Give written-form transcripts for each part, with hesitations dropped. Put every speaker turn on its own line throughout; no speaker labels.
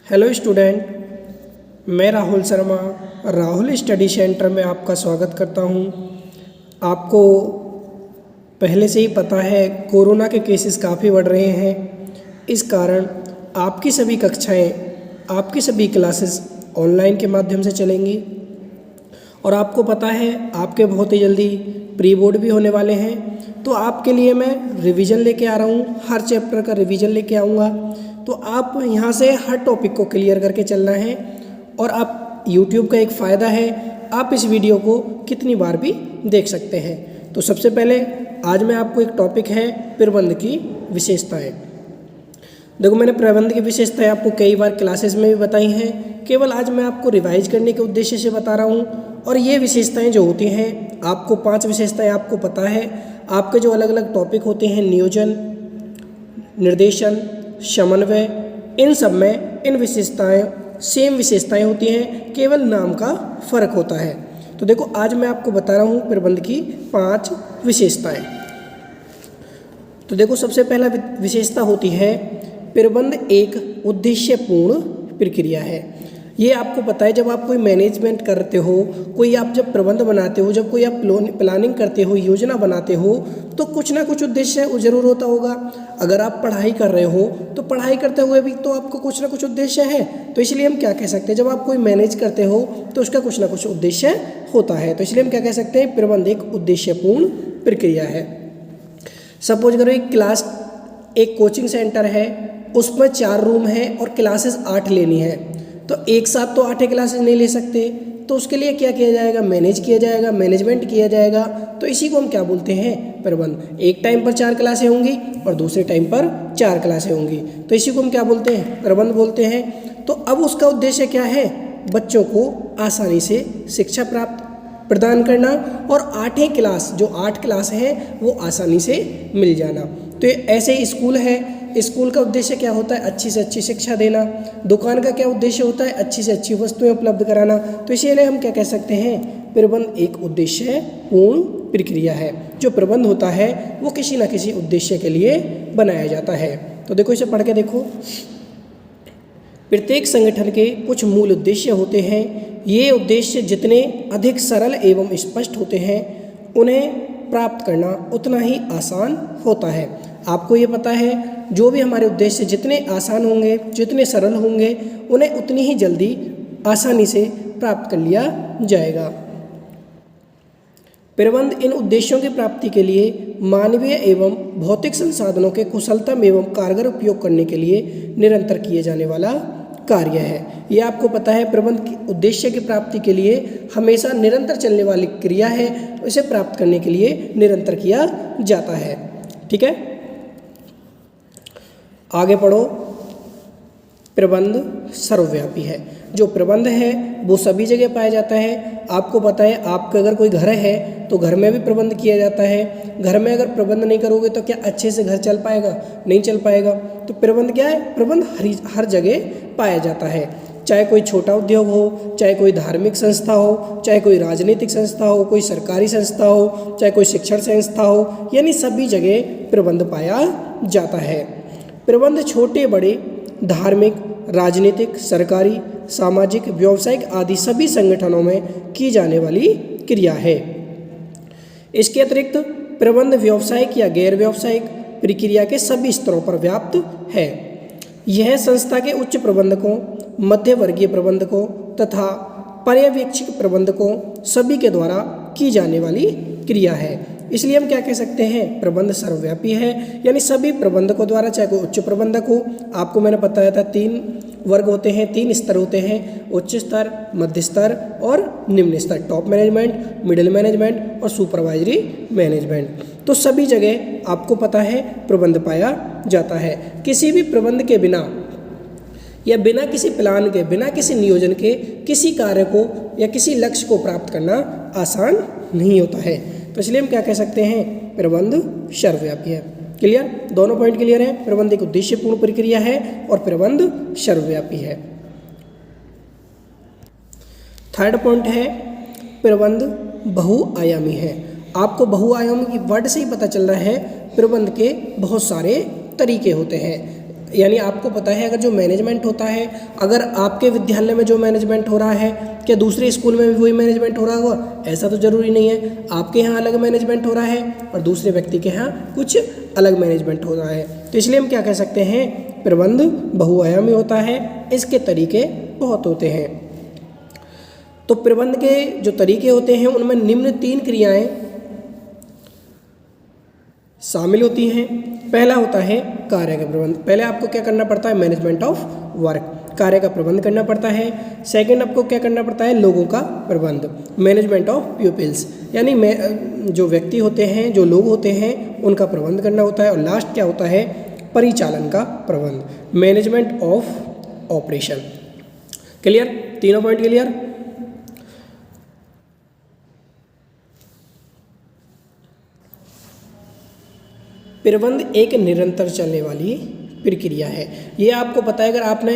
Hello student, मैं Rahul Sharma Rahul study centre में आपका स्वागत करता हूं। आपको पहले से ही पता है कोरोना के केसेस काफ़ी बढ़ रहे हैं। इस कारण आपकी सभी कक्षाएं, आपकी सभी क्लासेस ऑनलाइन के माध्यम से चलेंगी और आपको पता है आपके बहुत ही जल्दी प्री बोर्ड भी होने वाले हैं। तो आपके लिए मैं रिवीजन लेके आ रहा हूँ, हर चैप्टर का रिवीजन लेके आऊँगा। तो आप यहाँ से हर टॉपिक को क्लियर करके चलना है। और आप YouTube का एक फ़ायदा है, आप इस वीडियो को कितनी बार भी देख सकते हैं। तो सबसे पहले आज मैं आपको एक टॉपिक है प्रबंध की विशेषताएं। देखो, मैंने प्रबंध की विशेषताएं आपको कई बार क्लासेस में भी बताई हैं, केवल आज मैं आपको रिवाइज करने के उद्देश्य से बता रहा हूँ। और ये विशेषताएं जो होती हैं, आपको 5 विशेषताएं आपको पता है। आपके जो अलग अलग टॉपिक होते हैं, नियोजन, निर्देशन, समन्वय, इन सब में इन विशेषताएं सेम विशेषताएं होती हैं, केवल नाम का फ़र्क होता है। तो देखो, आज मैं आपको बता रहा हूँ प्रबंध की 5 विशेषताएं। तो देखो, सबसे पहला विशेषता होती है प्रबंध एक उद्देश्यपूर्ण प्रक्रिया है। ये आपको पता है, जब आप कोई मैनेजमेंट करते हो, कोई आप जब प्रबंध बनाते हो, जब कोई आप प्लानिंग करते हो, योजना बनाते हो, तो कुछ ना कुछ उद्देश्य ज़रूर होता होगा। अगर आप पढ़ाई कर रहे हो तो पढ़ाई करते हुए भी तो आपको कुछ ना कुछ उद्देश्य है। तो इसलिए हम क्या कह सकते हैं, जब आप कोई मैनेज करते हो तो उसका कुछ ना कुछ उद्देश्य होता है। तो इसलिए हम क्या कह सकते हैं, प्रबंध एक उद्देश्यपूर्ण प्रक्रिया है। सपोज करो एक कोचिंग सेंटर है, उसमें 4 रूम है और क्लासेस 8 लेनी है। तो एक साथ तो 8 क्लासेस नहीं ले सकते, तो उसके लिए क्या किया जाएगा, मैनेज किया जाएगा, मैनेजमेंट किया जाएगा। तो इसी को हम क्या बोलते हैं, प्रबंध। एक टाइम पर 4 क्लासें होंगी और दूसरे टाइम पर 4 क्लासें होंगी, तो इसी को हम क्या बोलते हैं, प्रबंध बोलते हैं। तो अब उसका उद्देश्य क्या है, बच्चों को आसानी से शिक्षा प्रदान करना और 8 क्लास है वो आसानी से मिल जाना। तो ऐसे ही स्कूल है, स्कूल का उद्देश्य क्या होता है, अच्छी से अच्छी शिक्षा देना। दुकान का क्या उद्देश्य होता है, अच्छी से अच्छी वस्तुएं उपलब्ध कराना। तो इसीलिए हम क्या कह सकते हैं, प्रबंध एक उद्देश्य पूर्ण प्रक्रिया है। जो प्रबंध होता है वो किसी न किसी उद्देश्य के लिए बनाया जाता है। तो देखो, इसे पढ़ के देखो। प्रत्येक संगठन के कुछ मूल उद्देश्य होते हैं। ये उद्देश्य जितने अधिक सरल एवं स्पष्ट होते हैं, उन्हें प्राप्त करना उतना ही आसान होता है। आपको ये पता है, जो भी हमारे उद्देश्य जितने आसान होंगे, जितने सरल होंगे, उन्हें उतनी ही जल्दी आसानी से प्राप्त कर लिया जाएगा। प्रबंध इन उद्देश्यों की प्राप्ति के लिए मानवीय एवं भौतिक संसाधनों के कुशलतम एवं कारगर उपयोग करने के लिए निरंतर किए जाने वाला कार्य है। ये आपको पता है, प्रबंध की उद्देश्य की प्राप्ति के लिए हमेशा निरंतर चलने वाली क्रिया है। इसे प्राप्त करने के लिए निरंतर किया जाता है। ठीक है, आगे पढ़ो। प्रबंध सर्वव्यापी है। जो प्रबंध है वो सभी जगह पाया जाता है। आपको पता है, आपका अगर कोई घर है तो घर में भी प्रबंध किया जाता है। घर में अगर प्रबंध नहीं करोगे तो क्या अच्छे से घर चल पाएगा, नहीं चल पाएगा। तो प्रबंध क्या है, प्रबंध हर जगह पाया जाता है। चाहे कोई छोटा उद्योग हो, चाहे कोई धार्मिक संस्था हो, चाहे कोई राजनीतिक संस्था हो, कोई सरकारी संस्था हो, चाहे कोई शिक्षण संस्था हो, यानी सभी जगह प्रबंध पाया जाता है। प्रबंध छोटे बड़े धार्मिक, राजनीतिक, सरकारी, सामाजिक, व्यावसायिक आदि सभी संगठनों में की जाने वाली क्रिया है। इसके अतिरिक्त प्रबंध व्यावसायिक या गैर व्यावसायिक प्रक्रिया के सभी स्तरों पर व्याप्त है। यह संस्था के उच्च प्रबंधकों, मध्य वर्गीय प्रबंधकों तथा पर्यवेक्षक प्रबंधकों सभी के द्वारा की जाने वाली क्रिया है। इसलिए हम क्या कह सकते हैं, प्रबंध सर्वव्यापी है, यानी सभी प्रबंधकों द्वारा, चाहे कोई उच्च प्रबंधक हो। आपको मैंने बताया था 3 वर्ग होते हैं, 3 स्तर होते हैं, उच्च स्तर, मध्य स्तर और निम्न स्तर। टॉप मैनेजमेंट, मिडिल मैनेजमेंट और सुपरवाइजरी मैनेजमेंट। तो सभी जगह आपको पता है प्रबंध पाया जाता है। किसी भी प्रबंध के बिना या बिना किसी प्लान के, बिना किसी नियोजन के किसी कार्य को या किसी लक्ष्य को प्राप्त करना आसान नहीं होता है। तो इसलिए हम क्या कह सकते हैं, प्रबंध सर्वव्यापी है। क्लियर, दोनों पॉइंट क्लियर है। प्रबंध एक उद्देश्यपूर्ण प्रक्रिया है और प्रबंध सर्वव्यापी है। थर्ड पॉइंट है, प्रबंध बहुआयामी है। आपको बहुआयामी की वर्ड से ही पता चल रहा है, प्रबंध के बहुत सारे तरीके होते हैं। यानी आपको पता है अगर जो मैनेजमेंट होता है, अगर आपके विद्यालय में जो मैनेजमेंट हो रहा है क्या दूसरे स्कूल में भी वही मैनेजमेंट हो रहा होगा? ऐसा तो ज़रूरी नहीं है। आपके यहाँ अलग मैनेजमेंट हो रहा है और दूसरे व्यक्ति के यहाँ कुछ अलग मैनेजमेंट हो रहा है। तो इसलिए हम क्या कह सकते हैं, प्रबंध बहुआयामी होता है, इसके तरीके बहुत होते हैं। तो प्रबंध के जो तरीके होते हैं उनमें निम्न 3 क्रियाएं शामिल होती हैं। पहला होता है कार्य का प्रबंध। पहले आपको क्या करना पड़ता है, मैनेजमेंट ऑफ वर्क, कार्य का प्रबंध करना पड़ता है। सेकंड आपको क्या करना पड़ता है, लोगों का प्रबंध, मैनेजमेंट ऑफ पीपल्स, यानी जो व्यक्ति होते हैं, जो लोग होते हैं उनका प्रबंध करना होता है। और लास्ट क्या होता है, परिचालन का प्रबंध, मैनेजमेंट ऑफ ऑपरेशन। क्लियर, तीनों पॉइंट क्लियर। प्रबंध एक निरंतर चलने वाली प्रक्रिया है। ये आपको पता है, अगर आपने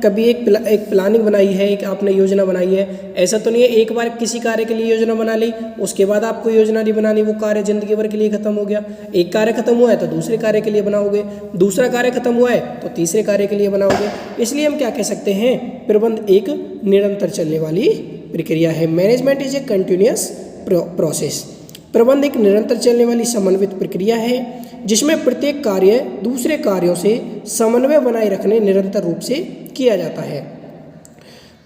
कभी एक प्लानिंग बनाई है, एक आपने योजना बनाई है, ऐसा तो नहीं है एक बार किसी कार्य के लिए योजना बना ली उसके बाद आपको योजना नहीं बनानी, वो कार्य जिंदगी भर के लिए खत्म हो गया। एक कार्य खत्म हुआ है तो दूसरे कार्य के लिए बनाओगे, दूसरा कार्य खत्म हुआ है तो तीसरे कार्य के लिए बनाओगे। इसलिए हम क्या कह सकते हैं, प्रबंध एक निरंतर चलने वाली प्रक्रिया है। Management is a continuous process. प्रबंध एक निरंतर चलने वाली समन्वित प्रक्रिया है जिसमें प्रत्येक कार्य दूसरे कार्यों से समन्वय बनाए रखने निरंतर रूप से किया जाता है।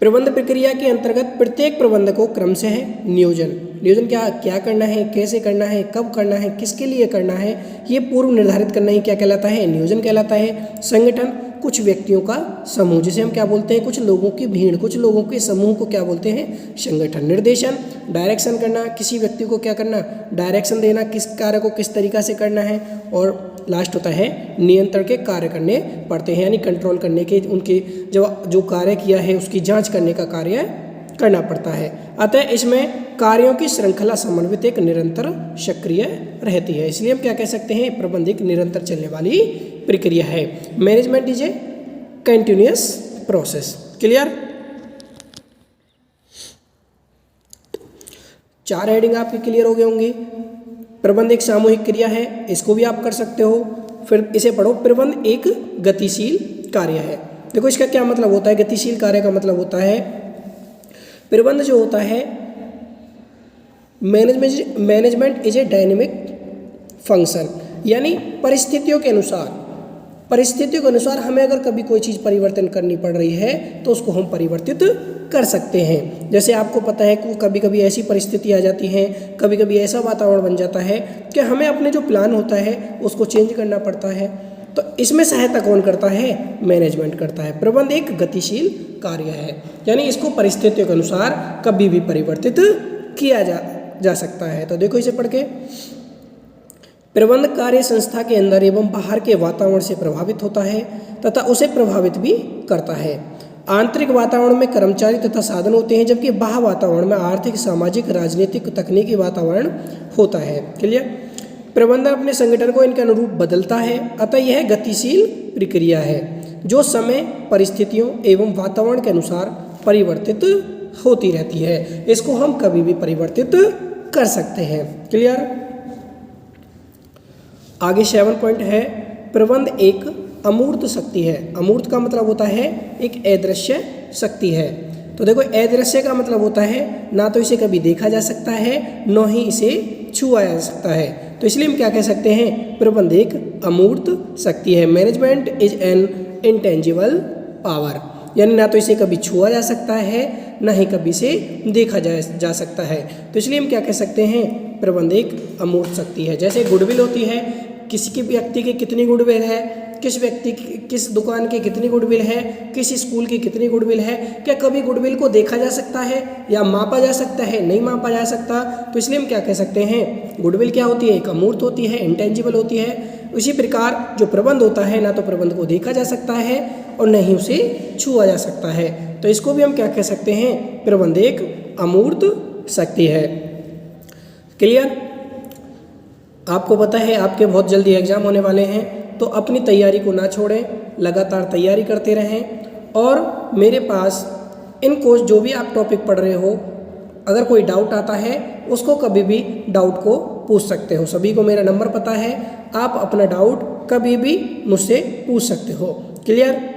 प्रबंध प्रक्रिया के अंतर्गत प्रत्येक प्रबंध को क्रमशः नियोजन क्या करना है, कैसे करना है, कब करना है, किसके लिए करना है, ये पूर्व निर्धारित करना ही क्या कहलाता है, नियोजन कहलाता है। संगठन, कुछ व्यक्तियों का समूह जिसे हम क्या बोलते हैं, कुछ लोगों की भीड़, कुछ लोगों के समूह को क्या बोलते हैं, संगठन। निर्देशन, डायरेक्शन करना, किसी व्यक्ति को क्या करना, डायरेक्शन देना, किस कार्य को किस तरीक़ा से करना है। और लास्ट होता है नियंत्रण के कार्य करने पड़ते हैं, यानी कंट्रोल करने के, उनके जो कार्य किया है उसकी जांच करने का कार्य करना पड़ता है। अतः इसमें कार्यों की श्रृंखला समन्वित एक निरंतर सक्रिय रहती है। इसलिए हम क्या कह सकते हैं, प्रबंध एक निरंतर चलने वाली प्रक्रिया है। Management is a continuous process. Clear, 4 heading आपकी क्लियर हो गए होंगी। प्रबंध एक सामूहिक क्रिया है, इसको भी आप कर सकते हो। फिर इसे पढ़ो, प्रबंध एक गतिशील कार्य है। देखो इसका क्या मतलब होता है, गतिशील कार्य का मतलब होता है प्रबंध जो होता है, management is a dynamic function, यानी परिस्थितियों के अनुसार हमें अगर कभी कोई चीज़ परिवर्तन करनी पड़ रही है तो उसको हम परिवर्तित कर सकते हैं। जैसे आपको पता है कि कभी कभी ऐसी परिस्थिति आ जाती है, कभी कभी ऐसा वातावरण बन जाता है कि हमें अपने जो प्लान होता है उसको चेंज करना पड़ता है। तो इसमें सहायता कौन करता है, मैनेजमेंट करता है। प्रबंध एक गतिशील कार्य है, यानी इसको परिस्थितियों के अनुसार कभी भी परिवर्तित किया जा सकता है। तो देखो इसे पढ़ के, प्रबंध कार्य संस्था के अंदर एवं बाहर के वातावरण से प्रभावित होता है तथा उसे प्रभावित भी करता है। आंतरिक वातावरण में कर्मचारी तथा साधन होते हैं, जबकि बाह्य वातावरण में आर्थिक, सामाजिक, राजनीतिक, तकनीकी वातावरण होता है। क्लियर, प्रबंधन अपने संगठन को इनके अनुरूप बदलता है, अतः यह गतिशील प्रक्रिया है जो समय, परिस्थितियों एवं वातावरण के अनुसार परिवर्तित होती रहती है। इसको हम कभी भी परिवर्तित कर सकते हैं। क्लियर, आगे 7 पॉइंट है, प्रबंध एक अमूर्त शक्ति है। अमूर्त का मतलब होता है एक अदृश्य शक्ति है। तो देखो अदृश्य का मतलब होता है ना तो इसे कभी देखा जा सकता है, न ही इसे छुआ जा सकता है। तो इसलिए हम क्या कह सकते हैं, प्रबंध एक अमूर्त शक्ति है। Management is an intangible power, यानी ना तो इसे कभी छुआ जा सकता है ना ही कभी इसे देखा जा सकता है। तो इसलिए हम क्या कह सकते हैं, प्रबंध एक अमूर्त शक्ति है। जैसे गुडविल होती है, किसी के व्यक्ति की कितनी गुडविल है, किस दुकान की कितनी गुडविल है, किस स्कूल की कितनी गुडविल है, क्या कभी गुडविल को देखा जा सकता है या मापा जा सकता है, नहीं मापा जा सकता। तो इसलिए हम क्या कह सकते हैं, गुडविल क्या होती है, एक अमूर्त होती है, इंटेंजिबल होती है। उसी प्रकार जो प्रबंध होता है ना तो प्रबंध को देखा जा सकता है और न ही उसे छुआ जा सकता है। तो इसको भी हम क्या कह सकते हैं, प्रबंध एक अमूर्त शक्ति है। क्लियर, आपको पता है आपके बहुत जल्दी एग्जाम होने वाले हैं, तो अपनी तैयारी को ना छोड़ें, लगातार तैयारी करते रहें। और मेरे पास इनको जो भी आप टॉपिक पढ़ रहे हो, अगर कोई डाउट आता है उसको कभी भी डाउट को पूछ सकते हो। सभी को मेरा नंबर पता है, आप अपना डाउट कभी भी मुझसे पूछ सकते हो। क्लियर।